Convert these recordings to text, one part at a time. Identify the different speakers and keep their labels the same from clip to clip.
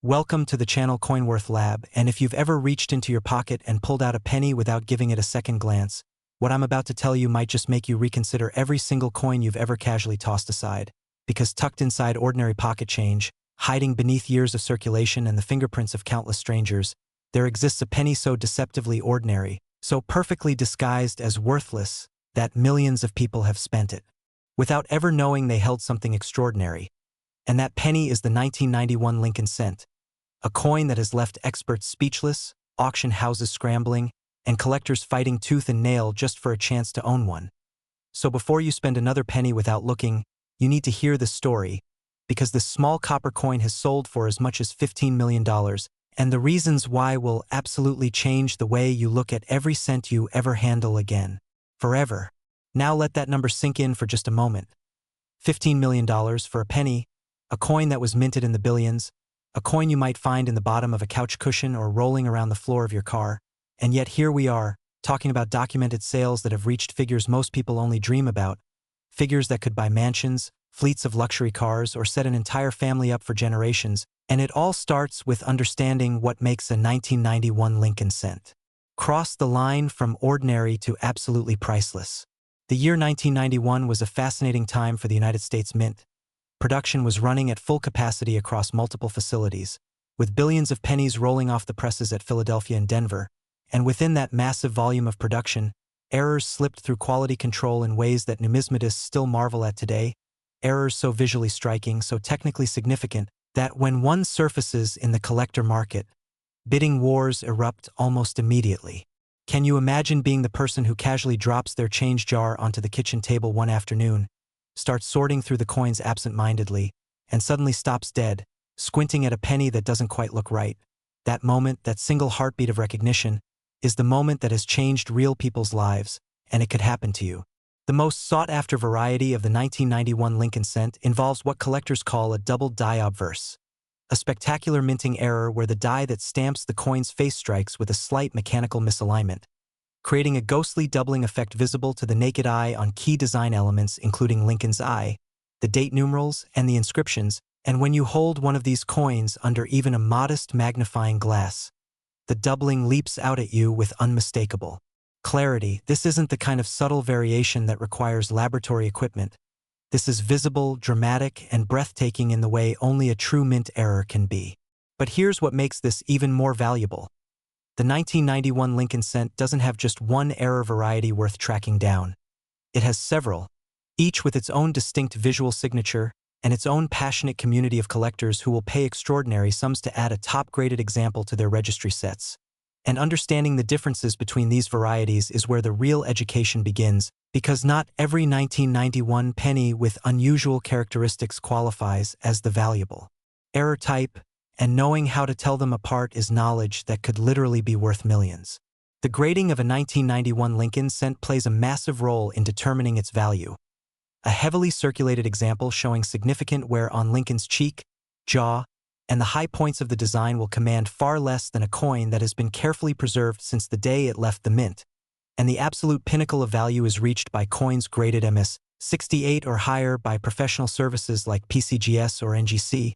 Speaker 1: Welcome to the channel CoinWorth Lab, and if you've ever reached into your pocket and pulled out a penny without giving it a second glance, what I'm about to tell you might just make you reconsider every single coin you've ever casually tossed aside. Because tucked inside ordinary pocket change, hiding beneath years of circulation and the fingerprints of countless strangers, there exists a penny so deceptively ordinary, so perfectly disguised as worthless, that millions of people have spent it, without ever knowing they held something extraordinary. And that penny is the 1991 Lincoln cent, a coin that has left experts speechless, auction houses scrambling, and collectors fighting tooth and nail just for a chance to own one. So before you spend another penny without looking, you need to hear the story, because this small copper coin has sold for as much as $15 million, and the reasons why will absolutely change the way you look at every cent you ever handle again. Forever. Now let that number sink in for just a moment. $15 million for a penny, a coin that was minted in the billions, a coin you might find in the bottom of a couch cushion or rolling around the floor of your car, and yet here we are, talking about documented sales that have reached figures most people only dream about, figures that could buy mansions, fleets of luxury cars, or set an entire family up for generations, and it all starts with understanding what makes a 1991 Lincoln cent cross the line from ordinary to absolutely priceless. The year 1991 was a fascinating time for the United States Mint. Production was running at full capacity across multiple facilities, with billions of pennies rolling off the presses at Philadelphia and Denver, and within that massive volume of production, errors slipped through quality control in ways that numismatists still marvel at today, errors so visually striking, so technically significant, that when one surfaces in the collector market, bidding wars erupt almost immediately. Can you imagine being the person who casually drops their change jar onto the kitchen table one afternoon, starts sorting through the coins absent-mindedly, and suddenly stops dead, squinting at a penny that doesn't quite look right? That moment, that single heartbeat of recognition, is the moment that has changed real people's lives, and it could happen to you. The most sought-after variety of the 1991 Lincoln cent involves what collectors call a double die obverse, a spectacular minting error where the die that stamps the coin's face strikes with a slight mechanical misalignment, creating a ghostly doubling effect visible to the naked eye on key design elements including Lincoln's eye, the date numerals, and the inscriptions, and when you hold one of these coins under even a modest magnifying glass, the doubling leaps out at you with unmistakable clarity. This isn't the kind of subtle variation that requires laboratory equipment. This is visible, dramatic, and breathtaking in the way only a true mint error can be. But here's what makes this even more valuable. The 1991 Lincoln cent doesn't have just one error variety worth tracking down. It has several, each with its own distinct visual signature and its own passionate community of collectors who will pay extraordinary sums to add a top-graded example to their registry sets. And understanding the differences between these varieties is where the real education begins, because not every 1991 penny with unusual characteristics qualifies as the valuable error type, and knowing how to tell them apart is knowledge that could literally be worth millions. The grading of a 1991 Lincoln cent plays a massive role in determining its value. A heavily circulated example showing significant wear on Lincoln's cheek, jaw, and the high points of the design will command far less than a coin that has been carefully preserved since the day it left the mint. And the absolute pinnacle of value is reached by coins graded MS-68 or higher by professional services like PCGS or NGC.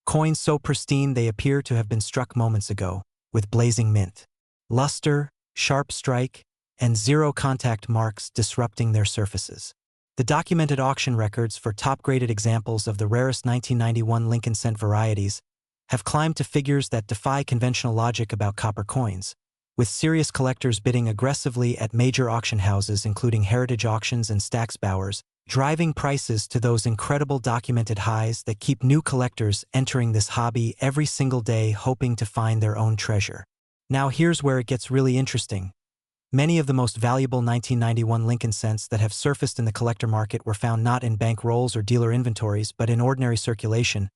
Speaker 1: Coins so pristine they appear to have been struck moments ago, with blazing mint luster, sharp strike, and zero-contact marks disrupting their surfaces. The documented auction records for top-graded examples of the rarest 1991 Lincoln cent varieties have climbed to figures that defy conventional logic about copper coins, with serious collectors bidding aggressively at major auction houses including Heritage Auctions and Stack's Bowers, driving prices to those incredible documented highs that keep new collectors entering this hobby every single day hoping to find their own treasure. Now here's where it gets really interesting. Many of the most valuable 1991 Lincoln cents that have surfaced in the collector market were found not in bank rolls or dealer inventories but in ordinary circulation,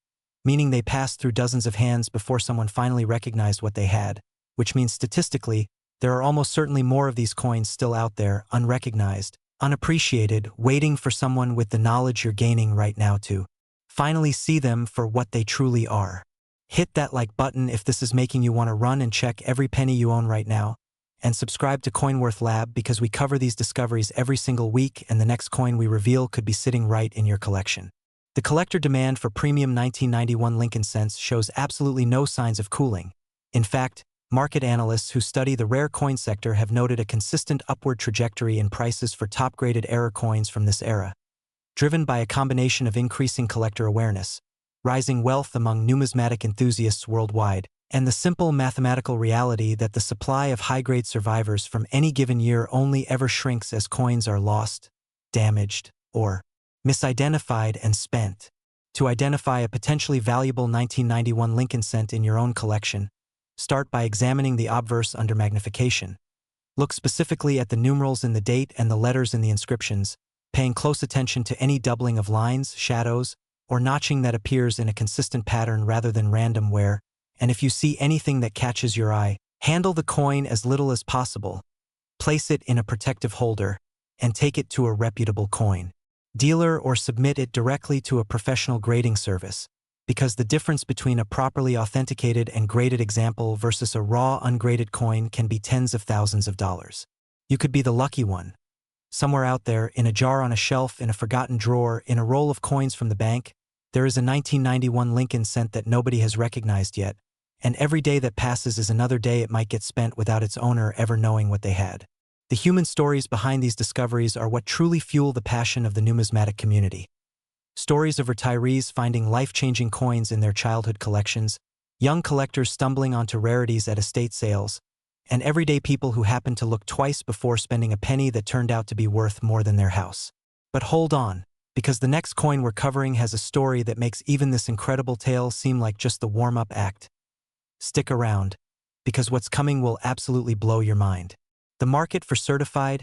Speaker 1: meaning they passed through dozens of hands before someone finally recognized what they had, which means statistically, there are almost certainly more of these coins still out there, unrecognized, unappreciated, waiting for someone with the knowledge you're gaining right now to finally see them for what they truly are. Hit that like button if this is making you want to run and check every penny you own right now, and subscribe to CoinWorth Lab because we cover these discoveries every single week and the next coin we reveal could be sitting right in your collection. The collector demand for premium 1991 Lincoln cents shows absolutely no signs of cooling. In fact, market analysts who study the rare coin sector have noted a consistent upward trajectory in prices for top-graded error coins from this era, driven by a combination of increasing collector awareness, rising wealth among numismatic enthusiasts worldwide, and the simple mathematical reality that the supply of high-grade survivors from any given year only ever shrinks as coins are lost, damaged, or misidentified and spent. To identify a potentially valuable 1991 Lincoln cent in your own collection, start by examining the obverse under magnification. Look specifically at the numerals in the date and the letters in the inscriptions, paying close attention to any doubling of lines, shadows, or notching that appears in a consistent pattern rather than random wear, and if you see anything that catches your eye, handle the coin as little as possible, place it in a protective holder, and take it to a reputable coin dealer or submit it directly to a professional grading service, because the difference between a properly authenticated and graded example versus a raw ungraded coin can be tens of thousands of dollars. You could be the lucky one. Somewhere out there, in a jar on a shelf, in a forgotten drawer, in a roll of coins from the bank, there is a 1991 Lincoln cent that nobody has recognized yet, and every day that passes is another day it might get spent without its owner ever knowing what they had. The human stories behind these discoveries are what truly fuel the passion of the numismatic community. Stories of retirees finding life-changing coins in their childhood collections, young collectors stumbling onto rarities at estate sales, and everyday people who happen to look twice before spending a penny that turned out to be worth more than their house. But hold on, because the next coin we're covering has a story that makes even this incredible tale seem like just the warm-up act. Stick around, because what's coming will absolutely blow your mind. The market for certified,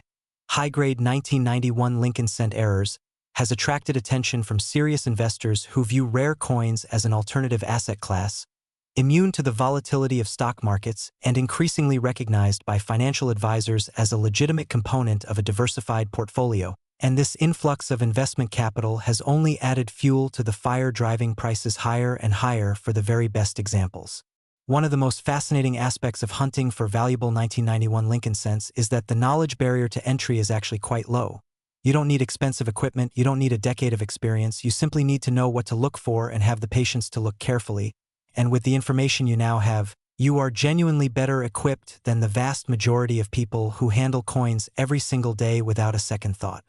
Speaker 1: high-grade 1991 Lincoln cent errors has attracted attention from serious investors who view rare coins as an alternative asset class, immune to the volatility of stock markets and increasingly recognized by financial advisors as a legitimate component of a diversified portfolio. And this influx of investment capital has only added fuel to the fire, driving prices higher and higher for the very best examples. One of the most fascinating aspects of hunting for valuable 1991 Lincoln cents is that the knowledge barrier to entry is actually quite low. You don't need expensive equipment, you don't need a decade of experience, you simply need to know what to look for and have the patience to look carefully. And with the information you now have, you are genuinely better equipped than the vast majority of people who handle coins every single day without a second thought.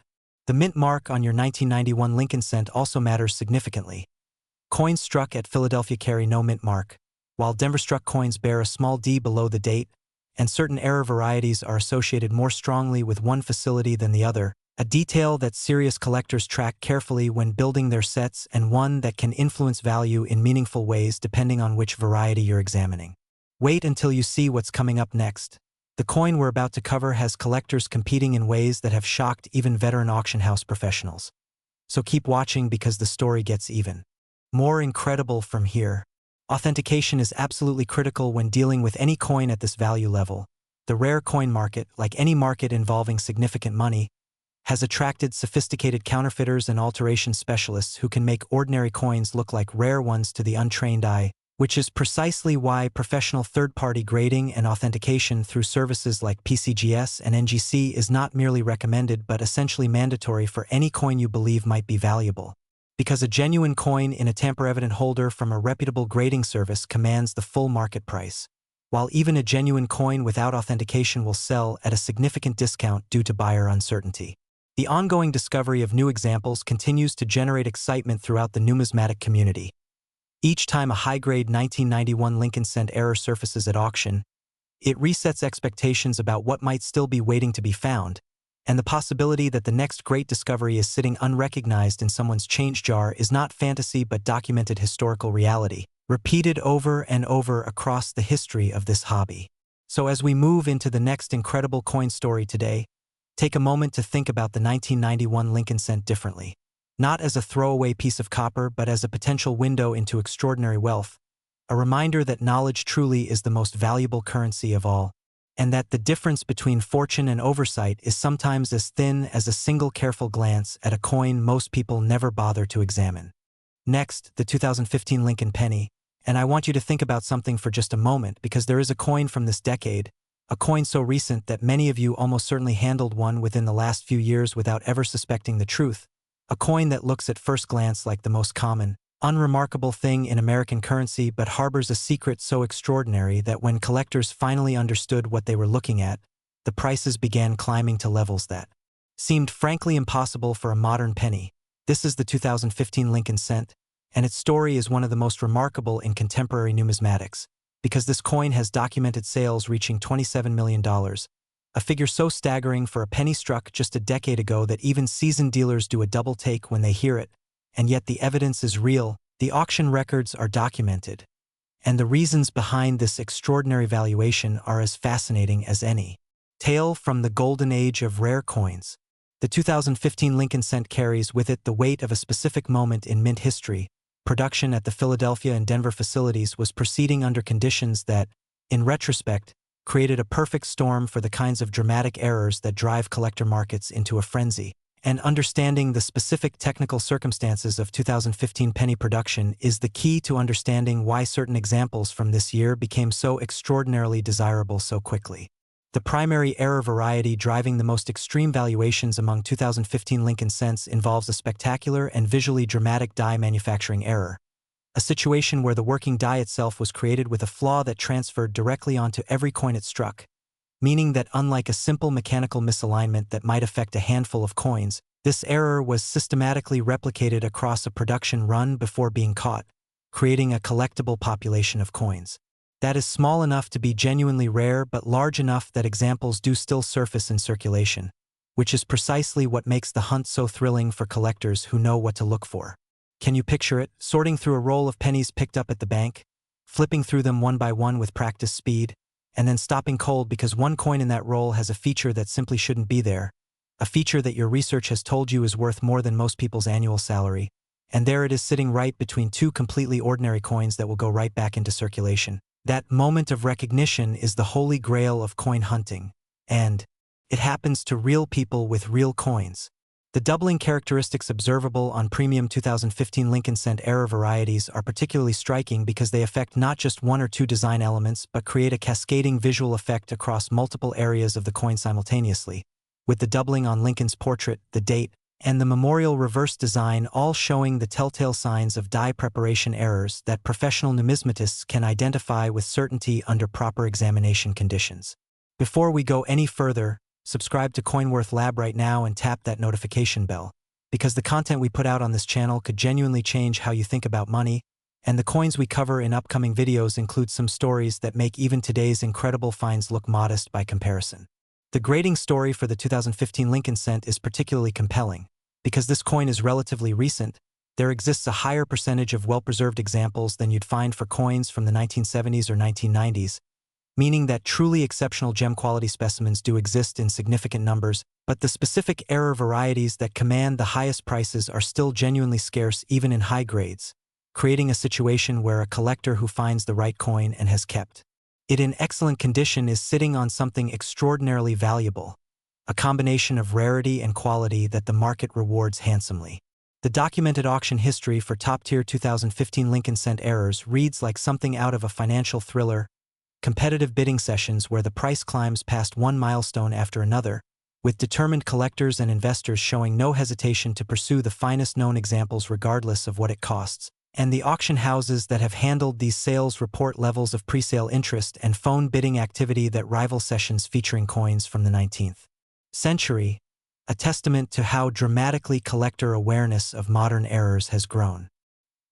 Speaker 1: The mint mark on your 1991 Lincoln cent also matters significantly. Coins struck at Philadelphia carry no mint mark, while Denver-struck coins bear a small D below the date, and certain error varieties are associated more strongly with one facility than the other, a detail that serious collectors track carefully when building their sets and one that can influence value in meaningful ways depending on which variety you're examining. Wait until you see what's coming up next. The coin we're about to cover has collectors competing in ways that have shocked even veteran auction house professionals. So keep watching because the story gets even more incredible from here. Authentication is absolutely critical when dealing with any coin at this value level. The rare coin market, like any market involving significant money, has attracted sophisticated counterfeiters and alteration specialists who can make ordinary coins look like rare ones to the untrained eye, which is precisely why professional third-party grading and authentication through services like PCGS and NGC is not merely recommended but essentially mandatory for any coin you believe might be valuable. Because a genuine coin in a tamper-evident holder from a reputable grading service commands the full market price, while even a genuine coin without authentication will sell at a significant discount due to buyer uncertainty. The ongoing discovery of new examples continues to generate excitement throughout the numismatic community. Each time a high-grade 1991 Lincoln cent error surfaces at auction, it resets expectations about what might still be waiting to be found, and the possibility that the next great discovery is sitting unrecognized in someone's change jar is not fantasy but documented historical reality, repeated over and over across the history of this hobby. So as we move into the next incredible coin story today, take a moment to think about the 1991 Lincoln cent differently. Not as a throwaway piece of copper but as a potential window into extraordinary wealth, a reminder that knowledge truly is the most valuable currency of all, and that the difference between fortune and oversight is sometimes as thin as a single careful glance at a coin most people never bother to examine. Next, the 2015 Lincoln penny, and I want you to think about something for just a moment because there is a coin from this decade, a coin so recent that many of you almost certainly handled one within the last few years without ever suspecting the truth, A coin that looks at first glance like the most common, unremarkable thing in American currency but harbors a secret so extraordinary that when collectors finally understood what they were looking at, the prices began climbing to levels that seemed frankly impossible for a modern penny. This is the 2015 Lincoln cent, and its story is one of the most remarkable in contemporary numismatics, because this coin has documented sales reaching $27 million, a figure so staggering for a penny struck just a decade ago that even seasoned dealers do a double take when they hear it. And yet the evidence is real, the auction records are documented, and the reasons behind this extraordinary valuation are as fascinating as any. Tale from the golden age of rare coins. The 2015 Lincoln cent carries with it the weight of a specific moment in mint history. Production at the Philadelphia and Denver facilities was proceeding under conditions that, in retrospect, created a perfect storm for the kinds of dramatic errors that drive collector markets into a frenzy. And understanding the specific technical circumstances of 2015 penny production is the key to understanding why certain examples from this year became so extraordinarily desirable so quickly. The primary error variety driving the most extreme valuations among 2015 Lincoln cents involves a spectacular and visually dramatic die manufacturing error, a situation where the working die itself was created with a flaw that transferred directly onto every coin it struck, meaning that unlike a simple mechanical misalignment that might affect a handful of coins, this error was systematically replicated across a production run before being caught, creating a collectible population of coins that is small enough to be genuinely rare but large enough that examples do still surface in circulation, which is precisely what makes the hunt so thrilling for collectors who know what to look for. Can you picture it, sorting through a roll of pennies picked up at the bank, flipping through them one by one with practice speed, and then stopping cold because one coin in that roll has a feature that simply shouldn't be there, a feature that your research has told you is worth more than most people's annual salary, and there it is sitting right between two completely ordinary coins that will go right back into circulation. That moment of recognition is the holy grail of coin hunting, and it happens to real people with real coins. The doubling characteristics observable on premium 2015 Lincoln cent error varieties are particularly striking because they affect not just one or two design elements but create a cascading visual effect across multiple areas of the coin simultaneously, with the doubling on Lincoln's portrait, the date, and the memorial reverse design all showing the telltale signs of die preparation errors that professional numismatists can identify with certainty under proper examination conditions. Before we go any further, subscribe to CoinWorth Lab right now and tap that notification bell, because the content we put out on this channel could genuinely change how you think about money, and the coins we cover in upcoming videos include some stories that make even today's incredible finds look modest by comparison. The grading story for the 2015 Lincoln cent is particularly compelling. Because this coin is relatively recent, there exists a higher percentage of well-preserved examples than you'd find for coins from the 1970s or 1990s, meaning that truly exceptional gem-quality specimens do exist in significant numbers, but the specific error varieties that command the highest prices are still genuinely scarce even in high grades, creating a situation where a collector who finds the right coin and has kept it in excellent condition is sitting on something extraordinarily valuable, a combination of rarity and quality that the market rewards handsomely. The documented auction history for top-tier 2015 Lincoln cent errors reads like something out of a financial thriller, competitive bidding sessions where the price climbs past one milestone after another, with determined collectors and investors showing no hesitation to pursue the finest known examples regardless of what it costs. And the auction houses that have handled these sales report levels of presale interest and phone bidding activity that rival sessions featuring coins from the 19th century, a testament to how dramatically collector awareness of modern errors has grown.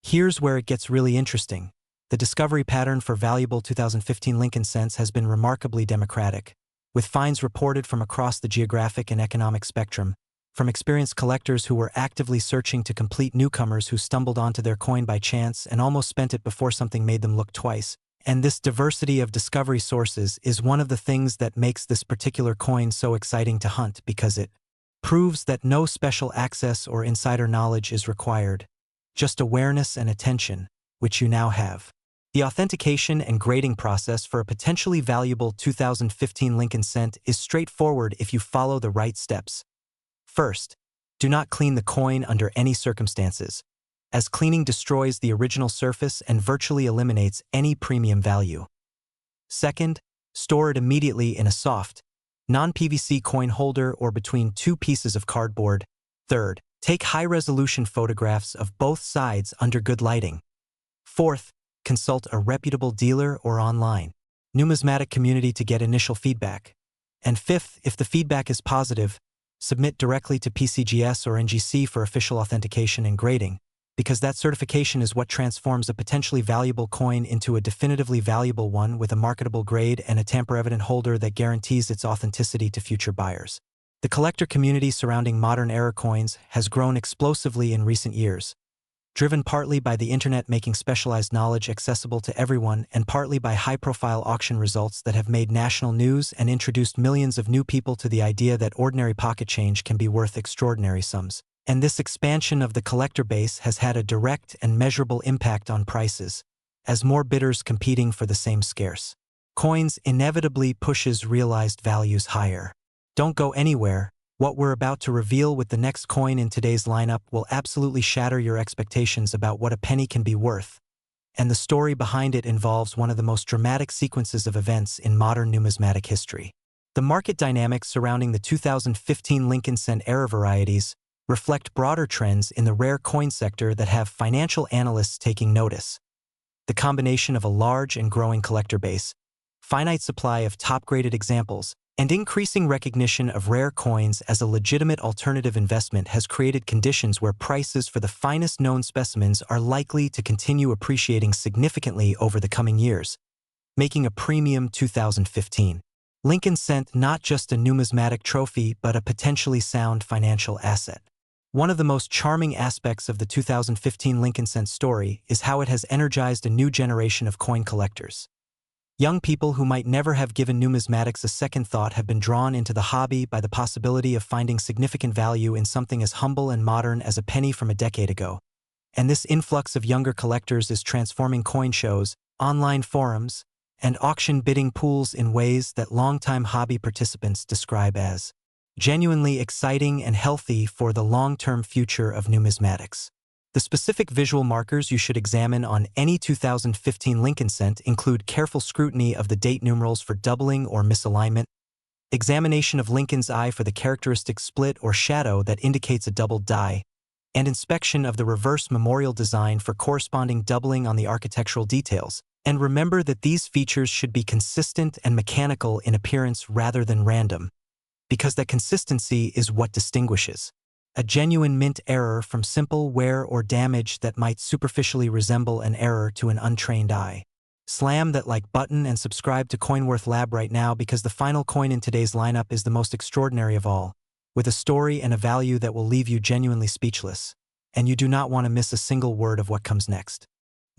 Speaker 1: Here's where it gets really interesting. The discovery pattern for valuable 2015 Lincoln cents has been remarkably democratic, with finds reported from across the geographic and economic spectrum, from experienced collectors who were actively searching to complete newcomers who stumbled onto their coin by chance and almost spent it before something made them look twice. And this diversity of discovery sources is one of the things that makes this particular coin so exciting to hunt, because it proves that no special access or insider knowledge is required, just awareness and attention, which you now have. The authentication and grading process for a potentially valuable 2015 Lincoln cent is straightforward if you follow the right steps. First, do not clean the coin under any circumstances, as cleaning destroys the original surface and virtually eliminates any premium value. Second, store it immediately in a soft, non-PVC coin holder or between two pieces of cardboard. Third, Take high-resolution photographs of both sides under good lighting. Fourth, consult a reputable dealer or online numismatic community to get initial feedback. And fifth, if the feedback is positive, submit directly to PCGS or NGC for official authentication and grading, because that certification is what transforms a potentially valuable coin into a definitively valuable one with a marketable grade and a tamper-evident holder that guarantees its authenticity to future buyers. The collector community surrounding modern era coins has grown explosively in recent years, driven partly by the internet making specialized knowledge accessible to everyone and partly by high-profile auction results that have made national news and introduced millions of new people to the idea that ordinary pocket change can be worth extraordinary sums. And this expansion of the collector base has had a direct and measurable impact on prices, as more bidders competing for the same scarce coins inevitably pushes realized values higher. Don't go anywhere. What we're about to reveal with the next coin in today's lineup will absolutely shatter your expectations about what a penny can be worth, and the story behind it involves one of the most dramatic sequences of events in modern numismatic history. The market dynamics surrounding the 2015 Lincoln Cent era varieties reflect broader trends in the rare coin sector that have financial analysts taking notice. The combination of a large and growing collector base, finite supply of top-graded examples, and increasing recognition of rare coins as a legitimate alternative investment has created conditions where prices for the finest known specimens are likely to continue appreciating significantly over the coming years, making a premium 2015 Lincoln Cent not just a numismatic trophy but a potentially sound financial asset. One of the most charming aspects of the 2015 Lincoln Cent story is how it has energized a new generation of coin collectors. Young people who might never have given numismatics a second thought have been drawn into the hobby by the possibility of finding significant value in something as humble and modern as a penny from a decade ago. And this influx of younger collectors is transforming coin shows, online forums, and auction bidding pools in ways that longtime hobby participants describe as genuinely exciting and healthy for the long-term future of numismatics. The specific visual markers you should examine on any 2015 Lincoln Cent include careful scrutiny of the date numerals for doubling or misalignment, examination of Lincoln's eye for the characteristic split or shadow that indicates a doubled die, and inspection of the reverse memorial design for corresponding doubling on the architectural details. And remember that these features should be consistent and mechanical in appearance rather than random, because that consistency is what distinguishes a genuine mint error from simple wear or damage that might superficially resemble an error to an untrained eye. Slam that like button and subscribe to CoinWorth Lab right now because the final coin in today's lineup is the most extraordinary of all, with a story and a value that will leave you genuinely speechless, and you do not want to miss a single word of what comes next.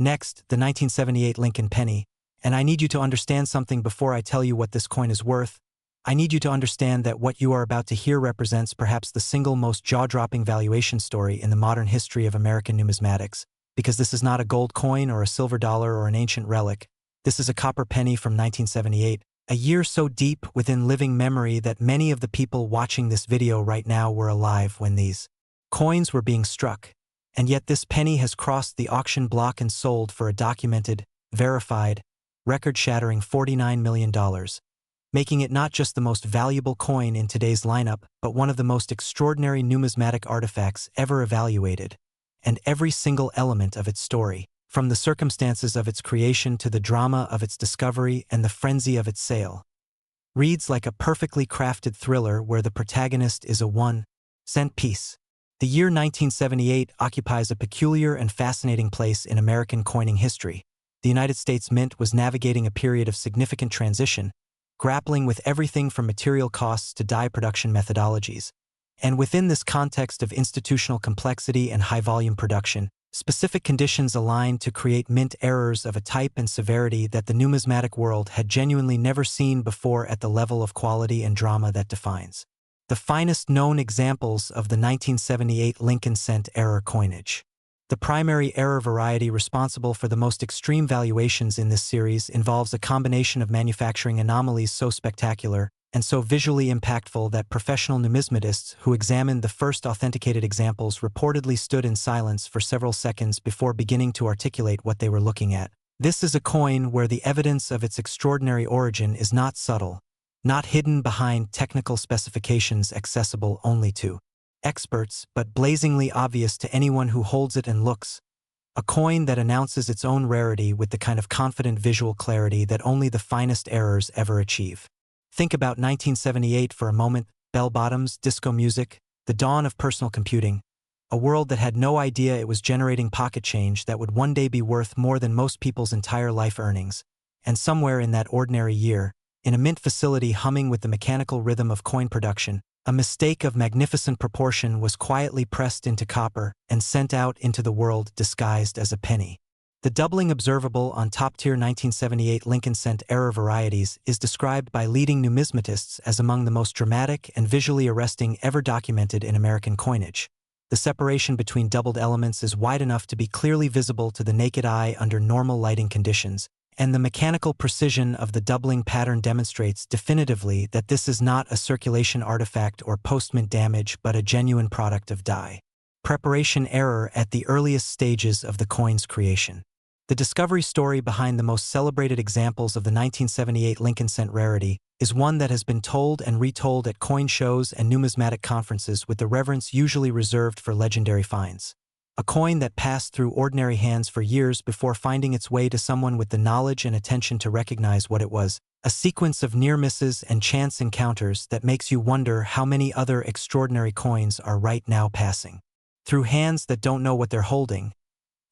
Speaker 1: Next, the 1978 Lincoln Penny, and I need you to understand something before I tell you what this coin is worth. I need you to understand that what you are about to hear represents perhaps the single most jaw-dropping valuation story in the modern history of American numismatics, because this is not a gold coin or a silver dollar or an ancient relic. This is a copper penny from 1978, a year so deep within living memory that many of the people watching this video right now were alive when these coins were being struck. And yet this penny has crossed the auction block and sold for a documented, verified, record-shattering $49 million. Making it not just the most valuable coin in today's lineup, but one of the most extraordinary numismatic artifacts ever evaluated, and every single element of its story, from the circumstances of its creation to the drama of its discovery and the frenzy of its sale, reads like a perfectly crafted thriller where the protagonist is a 1-cent piece. The year 1978 occupies a peculiar and fascinating place in American coining history. The United States Mint was navigating a period of significant transition, grappling with everything from material costs to die production methodologies. And within this context of institutional complexity and high-volume production, specific conditions aligned to create mint errors of a type and severity that the numismatic world had genuinely never seen before at the level of quality and drama that defines the finest known examples of the 1978 Lincoln Cent error coinage. The primary error variety responsible for the most extreme valuations in this series involves a combination of manufacturing anomalies so spectacular and so visually impactful that professional numismatists who examined the first authenticated examples reportedly stood in silence for several seconds before beginning to articulate what they were looking at. This is a coin where the evidence of its extraordinary origin is not subtle, not hidden behind technical specifications accessible only to experts, but blazingly obvious to anyone who holds it and looks. A coin that announces its own rarity with the kind of confident visual clarity that only the finest errors ever achieve. Think about 1978 for a moment, bell-bottoms, disco music, the dawn of personal computing, a world that had no idea it was generating pocket change that would one day be worth more than most people's entire life earnings. And somewhere in that ordinary year, in a mint facility humming with the mechanical rhythm of coin production, a mistake of magnificent proportion was quietly pressed into copper and sent out into the world disguised as a penny. The doubling observable on top-tier 1978 Lincoln cent error varieties is described by leading numismatists as among the most dramatic and visually arresting ever documented in American coinage. The separation between doubled elements is wide enough to be clearly visible to the naked eye under normal lighting conditions, and the mechanical precision of the doubling pattern demonstrates definitively that this is not a circulation artifact or post-mint damage but a genuine product of die preparation error at the earliest stages of the coin's creation. The discovery story behind the most celebrated examples of the 1978 Lincoln cent rarity is one that has been told and retold at coin shows and numismatic conferences with the reverence usually reserved for legendary finds. A coin that passed through ordinary hands for years before finding its way to someone with the knowledge and attention to recognize what it was, a sequence of near misses and chance encounters that makes you wonder how many other extraordinary coins are right now passing through hands that don't know what they're holding,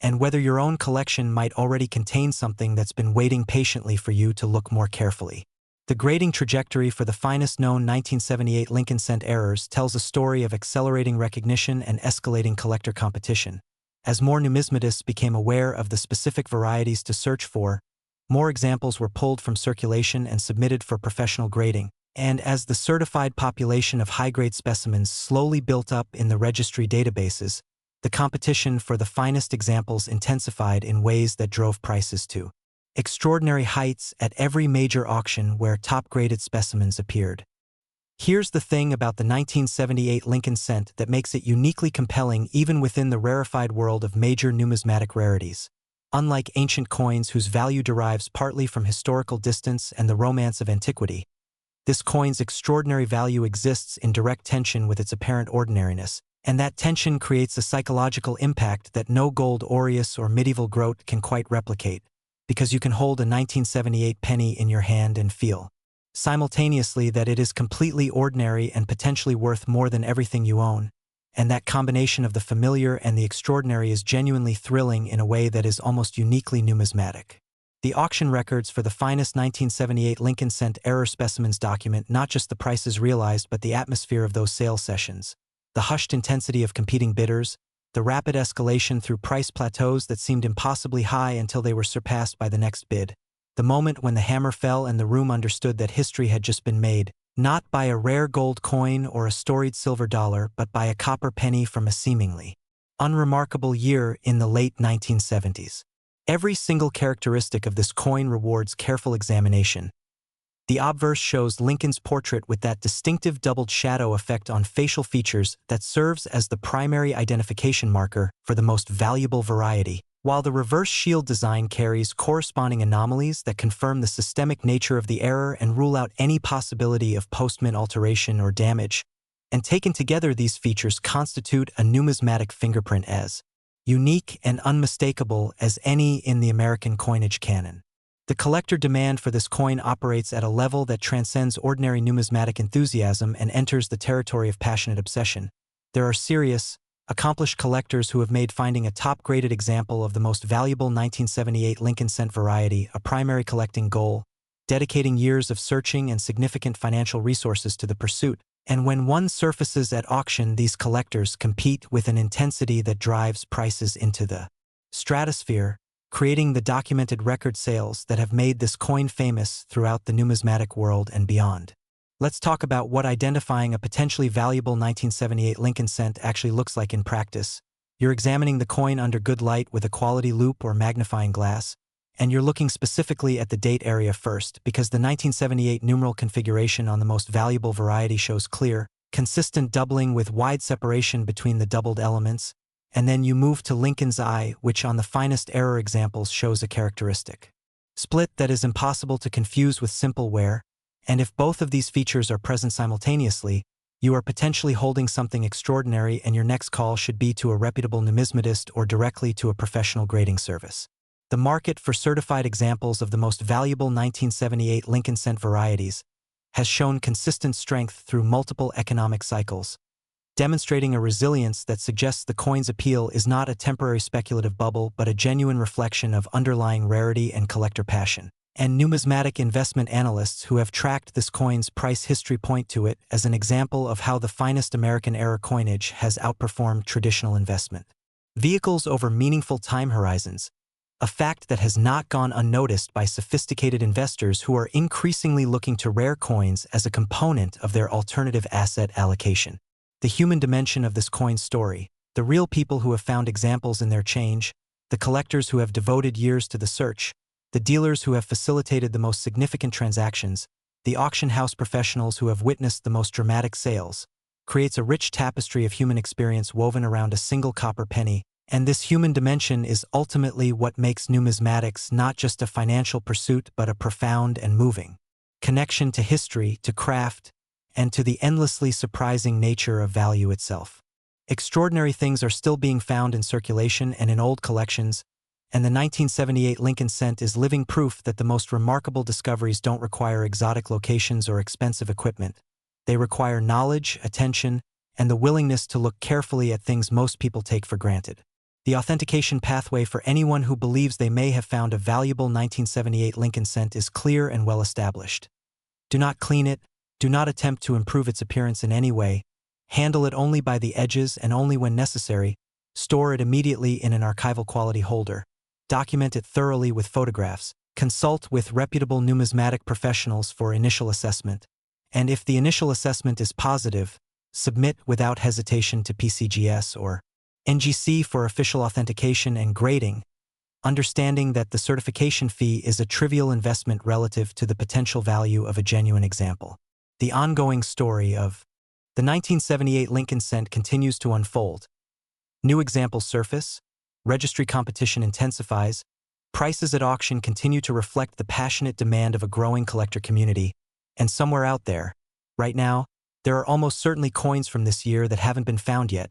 Speaker 1: and whether your own collection might already contain something that's been waiting patiently for you to look more carefully. The grading trajectory for the finest known 1978 Lincoln cent errors tells a story of accelerating recognition and escalating collector competition. As more numismatists became aware of the specific varieties to search for, more examples were pulled from circulation and submitted for professional grading, and as the certified population of high-grade specimens slowly built up in the registry databases, the competition for the finest examples intensified in ways that drove prices to extraordinary heights at every major auction where top-graded specimens appeared. Here's the thing about the 1978 Lincoln cent that makes it uniquely compelling even within the rarefied world of major numismatic rarities. Unlike ancient coins whose value derives partly from historical distance and the romance of antiquity, this coin's extraordinary value exists in direct tension with its apparent ordinariness, and that tension creates a psychological impact that no gold aureus or medieval groat can quite replicate, because you can hold a 1978 penny in your hand and feel, simultaneously, that it is completely ordinary and potentially worth more than everything you own, and that combination of the familiar and the extraordinary is genuinely thrilling in a way that is almost uniquely numismatic. The auction records for the finest 1978 Lincoln cent error specimens document not just the prices realized but the atmosphere of those sales sessions, the hushed intensity of competing bidders, the rapid escalation through price plateaus that seemed impossibly high until they were surpassed by the next bid, the moment when the hammer fell and the room understood that history had just been made, not by a rare gold coin or a storied silver dollar but by a copper penny from a seemingly unremarkable year in the late 1970s. Every single characteristic of this coin rewards careful examination. The obverse shows Lincoln's portrait with that distinctive doubled shadow effect on facial features that serves as the primary identification marker for the most valuable variety, while the reverse shield design carries corresponding anomalies that confirm the systemic nature of the error and rule out any possibility of post-mint alteration or damage. And taken together, these features constitute a numismatic fingerprint as unique and unmistakable as any in the American coinage canon. The collector demand for this coin operates at a level that transcends ordinary numismatic enthusiasm and enters the territory of passionate obsession. There are serious, accomplished collectors who have made finding a top-graded example of the most valuable 1978 Lincoln cent variety a primary collecting goal, dedicating years of searching and significant financial resources to the pursuit. And when one surfaces at auction, these collectors compete with an intensity that drives prices into the stratosphere, creating the documented record sales that have made this coin famous throughout the numismatic world and beyond. Let's talk about what identifying a potentially valuable 1978 Lincoln cent actually looks like in practice. You're examining the coin under good light with a quality loupe or magnifying glass, and you're looking specifically at the date area first because the 1978 numeral configuration on the most valuable variety shows clear, consistent doubling with wide separation between the doubled elements, and then you move to Lincoln's eye, which on the finest error examples shows a characteristic split that is impossible to confuse with simple wear, and if both of these features are present simultaneously, You are potentially holding something extraordinary, and your next call should be to a reputable numismatist or directly to a professional grading service. The market for certified examples of the most valuable 1978 Lincoln cent varieties has shown consistent strength through multiple economic cycles, demonstrating a resilience that suggests the coin's appeal is not a temporary speculative bubble but a genuine reflection of underlying rarity and collector passion. And numismatic investment analysts who have tracked this coin's price history point to it as an example of how the finest American-era coinage has outperformed traditional investment vehicles over meaningful time horizons, a fact that has not gone unnoticed by sophisticated investors who are increasingly looking to rare coins as a component of their alternative asset allocation. The human dimension of this coin's story, the real people who have found examples in their change, the collectors who have devoted years to the search, the dealers who have facilitated the most significant transactions, the auction house professionals who have witnessed the most dramatic sales, creates a rich tapestry of human experience woven around a single copper penny, and this human dimension is ultimately what makes numismatics not just a financial pursuit but a profound and moving connection to history, to craft, and to the endlessly surprising nature of value itself. Extraordinary things are still being found in circulation and in old collections, and the 1978 Lincoln cent is living proof that the most remarkable discoveries don't require exotic locations or expensive equipment. They require knowledge, attention, and the willingness to look carefully at things most people take for granted. The authentication pathway for anyone who believes they may have found a valuable 1978 Lincoln cent is clear and well established. Do not clean it, do not attempt to improve its appearance in any way, handle it only by the edges and only when necessary, store it immediately in an archival quality holder, document it thoroughly with photographs, consult with reputable numismatic professionals for initial assessment, and if the initial assessment is positive, submit without hesitation to PCGS or NGC for official authentication and grading, understanding that the certification fee is a trivial investment relative to the potential value of a genuine example. The ongoing story of the 1978 Lincoln cent continues to unfold. New examples surface, registry competition intensifies, prices at auction continue to reflect the passionate demand of a growing collector community, and somewhere out there, right now, there are almost certainly coins from this year that haven't been found yet,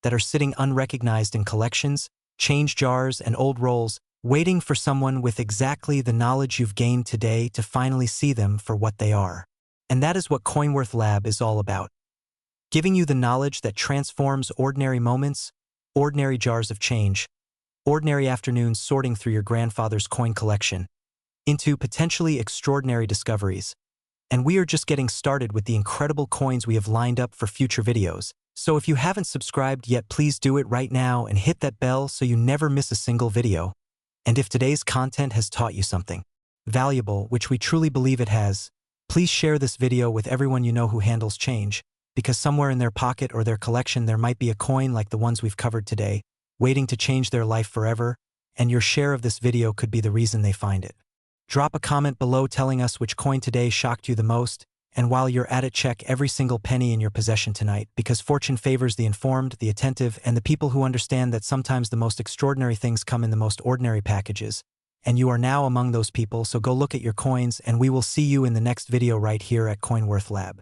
Speaker 1: that are sitting unrecognized in collections, change jars, and old rolls, waiting for someone with exactly the knowledge you've gained today to finally see them for what they are. And that is what CoinWorth Lab is all about. Giving you the knowledge that transforms ordinary moments, ordinary jars of change, ordinary afternoons sorting through your grandfather's coin collection, into potentially extraordinary discoveries. And we are just getting started with the incredible coins we have lined up for future videos. So if you haven't subscribed yet, please do it right now and hit that bell so you never miss a single video. And if today's content has taught you something valuable, which we truly believe it has, please share this video with everyone you know who handles change, because somewhere in their pocket or their collection there might be a coin like the ones we've covered today, waiting to change their life forever, and your share of this video could be the reason they find it. Drop a comment below telling us which coin today shocked you the most, and while you're at it, check every single penny in your possession tonight, because fortune favors the informed, the attentive, and the people who understand that sometimes the most extraordinary things come in the most ordinary packages. And you are now among those people, so go look at your coins, and we will see you in the next video right here at CoinWorth Lab.